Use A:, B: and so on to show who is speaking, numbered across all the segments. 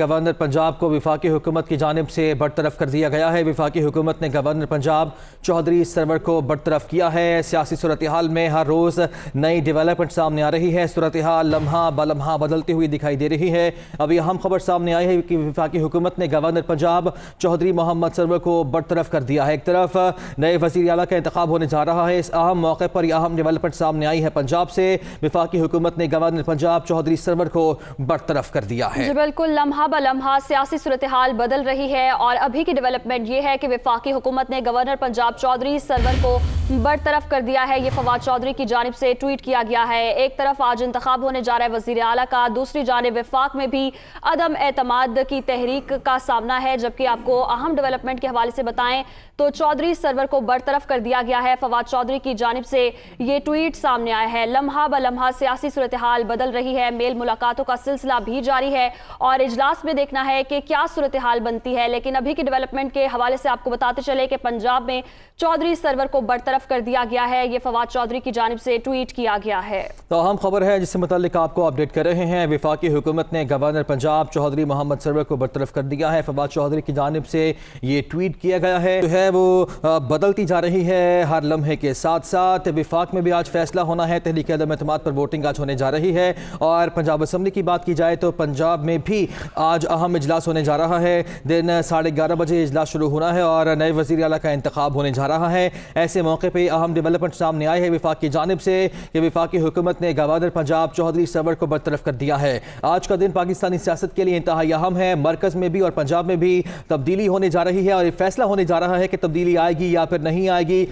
A: Governor Punjab کو وفاقی حکومت کی جانب سے برطرف کر دیا گیا ہے۔ وفاقی حکومت نے گورنر پنجاب چودھری سرور کو برطرف کیا ہے۔ سیاسی صورتحال میں ہر روز نئی ڈیولپمنٹ سامنے آ رہی ہے۔ صورتحال لمحہ بلمحہ بدلتی ہوئی دکھائی دے رہی ہے۔ ابھی اہم خبر سامنے آئی ہے کہ وفاقی حکومت نے گورنر پنجاب چودھری محمد سرور کو برطرف کر دیا ہے۔ ایک طرف نئے وزیر اعلیٰ کا انتخاب ہونے جا رہا ہے، اس اہم موقع پر یہ اہم ڈیولپمنٹ سامنے آئی ہے پنجاب سے۔ وفاقی حکومت نے گورنر پنجاب چودھری سرور کو برطرف کر دیا ہے۔
B: جی بالکل، لمحہ بلمحہ سیاسی صورتحال بدل رہی ہے اور ابھی کی ڈیولپمنٹ یہ ہے کہ وفاقی حکومت نے گورنر پنجاب چودھری سرور کو برطرف کر دیا ہے۔ یہ فواد چودھری کی جانب سے ٹویٹ کیا گیا ہے۔ ایک طرف آج انتخاب ہونے جا رہا ہے وزیر اعلیٰ کا، دوسری جانب وفاق میں بھی عدم اعتماد کی تحریک کا سامنا ہے۔ جبکہ آپ کو اہم ڈیولپمنٹ کے حوالے سے بتائیں تو چودھری سرور کو برطرف کر دیا گیا ہے۔ فواد چودھری کی جانب سے یہ ٹویٹ سامنے آیا ہے۔ لمحہ بلمحہ سیاسی صورتحال بدل رہی ہے، میل ملاقاتوں کا سلسلہ بھی جاری ہے اور اجلاس میں دیکھنا ہے کہ کیا صورتحال بنتی ہے۔ لیکن ابھی کی ڈیولپمنٹ کے حوالے سے آپ کو بتاتے چلے کہ پنجاب میں چودھری سرور کو برطرف کر دیا گیا ہے۔ یہ فواد چودھری کی جانب سے ٹویٹ کیا گیا ہے۔
A: تو اہم خبر ہے جس سے متعلق آپ کو اپڈیٹ کر رہے ہیں۔ وفاقی حکومت نے گورنر پنجاب چودھری محمد سرور کو برطرف کر دیا ہے۔ فواد چودھری کی جانب سے یہ ٹویٹ کیا گیا ہے جو ہے وہ بدلتی جا رہی ہے ہر لمحے کے ساتھ ساتھ۔ وفاق میں بھی آج فیصلہ ہونا ہے، تحریک عدم اعتماد پر ووٹنگ آج ہونے جا رہی ہے۔ اور پنجاب اسمبلی کی بات کی جائے تو پنجاب میں بھی آج اہم اجلاس ہونے جا رہا ہے۔ دن 11:30 بجے اجلاس شروع ہونا ہے اور نئے وزیر اعلیٰ کا انتخاب ہونے جا رہا ہے۔ ایسے موقع پہ اہم ڈیولپمنٹ سامنے آئے ہیں وفاق کی جانب سے کہ وفاقی حکومت نے گورنر پنجاب چودھری سرور کو برطرف کر دیا ہے۔ آج کا دن پاکستانی سیاست کے لیے انتہائی اہم ہے۔ مرکز میں بھی اور پنجاب میں بھی تبدیلی ہونے جا رہی ہے اور یہ فیصلہ ہونے جا رہا ہے کہ تبدیلی آئے گی یا پھر نہیں آئے گی۔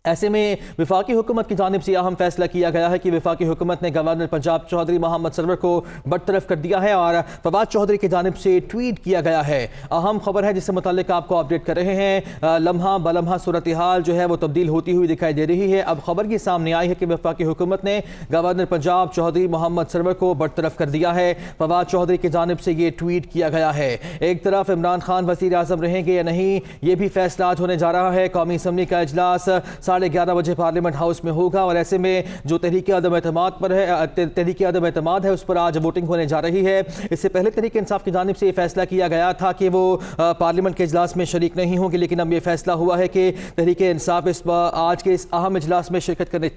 A: ایسے میں وفاقی حکومت کی جانب سے اہم فیصلہ کیا گیا ہے کہ وفاقی حکومت نے گورنر پنجاب چودھری محمد سرور کو برطرف کر دیا ہے اور فواد چودھری کی جانب سے ٹویٹ کیا گیا ہے۔ اہم خبر ہے جس سے متعلق آپ کو اپڈیٹ کر رہے ہیں۔ لمحہ بلمحہ صورتحال جو ہے وہ تبدیل ہوتی ہوئی دکھائی دے رہی ہے۔ اب خبر یہ سامنے آئی ہے کہ وفاقی حکومت نے گورنر پنجاب چودھری محمد سرور کو برطرف کر دیا ہے۔ فواد چودھری کی جانب سے یہ ٹویٹ کیا گیا ہے۔ ایک طرف عمران خان وزیر اعظم رہیں گے یا نہیں، یہ بھی فیصلہ آج ہونے جا رہا ہے۔ قومی اسمبلی کا اجلاس 11:30 بجے پارلیمنٹ ہاؤس میں ہوگا اور ایسے میں جو تحریک عدم اعتماد ہے اس پر آج ووٹنگ ہونے جا رہی ہے۔ اس سے پہلے تحریک انصاف کی جانب سے یہ فیصلہ کیا گیا تھا کہ وہ پارلیمنٹ کے اجلاس میں شریک نہیں ہوں گے، لیکن اب یہ فیصلہ ہوا ہے کہ تحریک انصاف آج کے اس اہم اجلاس میں شرکت کرنے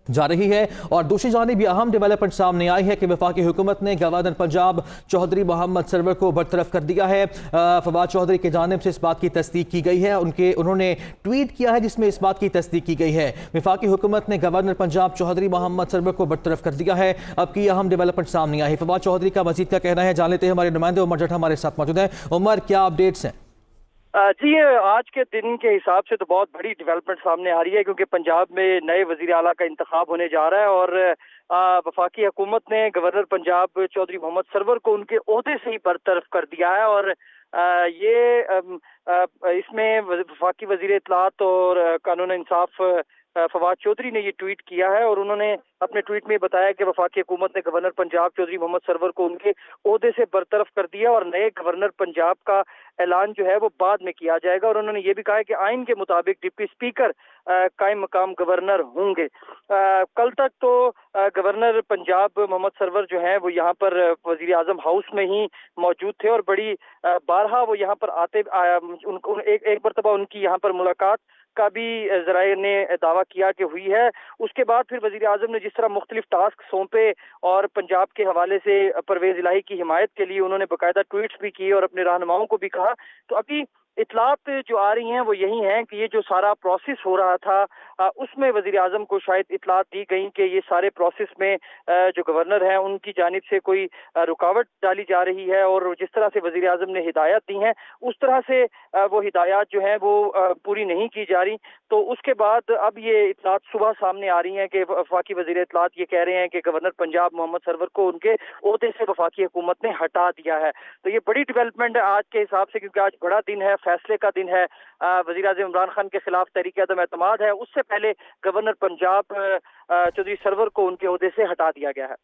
A: جا رہی ہے۔ اور دوسری جانب یہ اہم ڈیولپمنٹ سامنے آئی ہے کہ وفاقی حکومت نے گورنر پنجاب چودھری محمد سرور کو برطرف کر دیا ہے۔ فواد چودھری کی جانب سے اس بات کی تصدیق کی گئی ہے، انہوں نے ٹویٹ کیا ہے جس میں اس بات کی تصدیق کی گئی ہے۔ وفاقی حکومت نے گورنر پنجاب چودھری محمد سرور کو برطرف کر دیا ہے۔ اب کی اہم ڈیولپمنٹ سامنے آئی ہے۔ فواد چودھری کا مزید کیا کہنا ہے جان لیتے ہیں، ہمارے نمائندے عمر جٹھا ہمارے ساتھ موجود ہیں۔ عمر، کیا اپڈیٹس ہیں؟
C: جی، آج کے دن کے حساب سے تو بہت بڑی ڈیولپمنٹ سامنے آ رہی ہے کیونکہ پنجاب میں نئے وزیر اعلیٰ کا انتخاب ہونے جا رہا ہے اور وفاقی حکومت نے گورنر پنجاب چودھری محمد سرور کو ان کے عہدے سے ہی برطرف کر دیا ہے۔ اور اس میں وفاقی وزیر اطلاعات اور قانون انصاف فواد چودھری نے یہ ٹویٹ کیا ہے اور انہوں نے اپنے ٹویٹ میں بتایا کہ وفاقی حکومت نے گورنر پنجاب چودھری محمد سرور کو ان کے عہدے سے برطرف کر دیا اور نئے گورنر پنجاب کا اعلان جو ہے وہ بعد میں کیا جائے گا۔ اور انہوں نے یہ بھی کہا کہ آئین کے مطابق ڈپٹی اسپیکر قائم مقام گورنر ہوں گے۔ کل تک تو گورنر پنجاب محمد سرور جو ہیں وہ یہاں پر وزیر اعظم ہاؤس میں ہی موجود تھے اور بڑی بارہا وہ یہاں پر آتے ایک مرتبہ ان کی یہاں پر ملاقات کا بھی ذرائع نے دعویٰ کیا کہ ہوئی ہے۔ اس کے بعد پھر وزیر اعظم نے جس طرح مختلف ٹاسک سونپے اور پنجاب کے حوالے سے پرویز الہی کی حمایت کے لیے انہوں نے باقاعدہ ٹویٹس بھی کیے اور اپنے رہنماؤں کو بھی کہا، تو ابھی اطلاعات جو آ رہی ہیں وہ یہی ہیں کہ یہ جو سارا پروسیس ہو رہا تھا اس میں وزیر اعظم کو شاید اطلاعات دی گئیں کہ یہ سارے پروسیس میں جو گورنر ہیں ان کی جانب سے کوئی رکاوٹ ڈالی جا رہی ہے اور جس طرح سے وزیر اعظم نے ہدایات دی ہیں اس طرح سے وہ ہدایات جو ہیں وہ پوری نہیں کی جا رہی۔ تو اس کے بعد اب یہ اطلاعات صبح سامنے آ رہی ہیں کہ وفاقی وزیر اطلاعات یہ کہہ رہے ہیں کہ گورنر پنجاب محمد سرور کو ان کے عہدے سے وفاقی حکومت نے ہٹا دیا ہے۔ تو یہ بڑی ڈیولپمنٹ ہے آج کے حساب سے کیونکہ آج بڑا دن ہے، فیصلے کا دن ہے۔ وزیر اعظم عمران خان کے خلاف تحریک عدم اعتماد ہے، اس سے پہلے گورنر پنجاب چودھری سرور کو ان کے عہدے سے ہٹا دیا گیا ہے۔